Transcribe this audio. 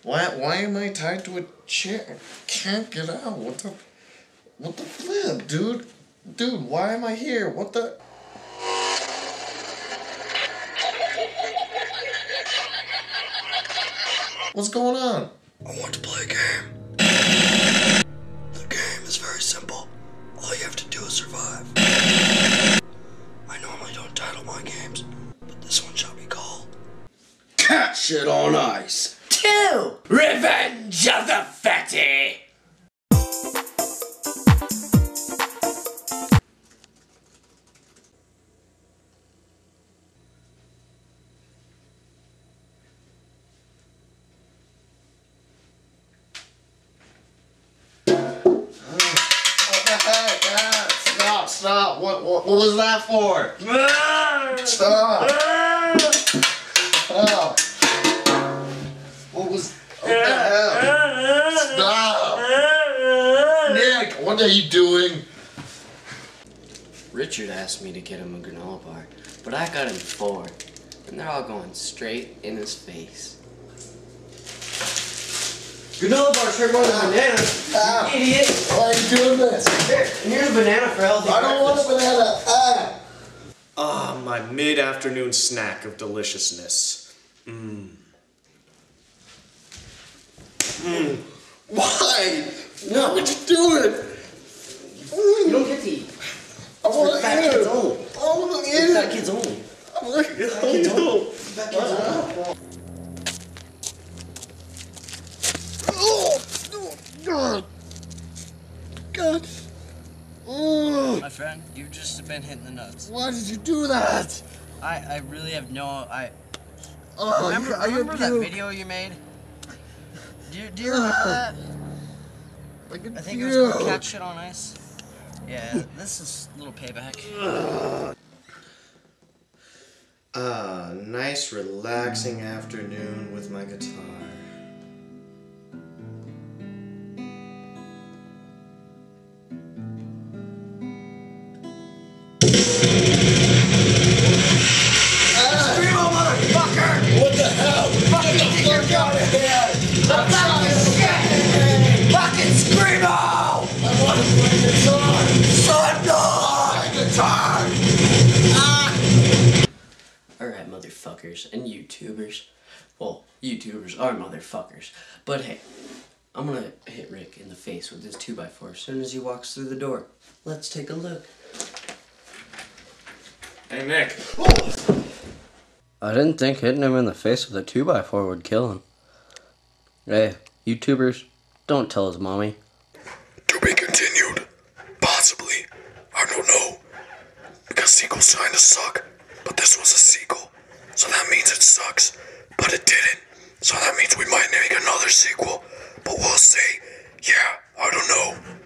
Why am I tied to a chair? I can't get out. What the flip, dude? Dude, why am I here? What the? What's going on? I want to play a game. The game is very simple. All you have to do is survive. I normally don't title my games, but this one shall be called Cat Shit on Ice 2, Revenge of the Fatty. Stop! What was that for? Stop! Stop! What was? What the hell? Stop! Nick, what are you doing? Richard asked me to get him a granola bar, but I got him 4, and they're all going straight in his face. Granola bars hurt more than bananas, you idiot! Why are you doing this? Here, and here's a banana for healthy I don't want a banana. Ah, my mid-afternoon snack of deliciousness. Why? No, what you doing? You don't get to eat. I want to Fat eat kids it. only. I want to eat Fat it. kids only. I want to eat it. Fat kids only. Fat kids only. Oh, God. God. Oh, My friend, you've just been hitting the nuts. why did you do that? I really have no. Oh, Remember that video you made? Do you remember that? I I think it was called Cat Shit on Ice. Yeah, this is a little payback. Nice relaxing afternoon with my guitar. What the hell? Fucking Fuck out of here! fucking shit! Fucking screamo! I want to play guitar! Son Guitar! Alright, motherfuckers and YouTubers. Well, YouTubers are motherfuckers. But hey, I'm gonna hit Rick in the face with this 2x4 as soon as he walks through the door. Let's take a look. Hey, Nick. I didn't think hitting him in the face with a 2x4 would kill him. Hey, YouTubers, don't tell his mommy. To be continued. Possibly. I don't know. Because sequels kinda suck. But this was a sequel. So that means it sucks. But it didn't. So that means we might make another sequel. But we'll see. Yeah, I don't know.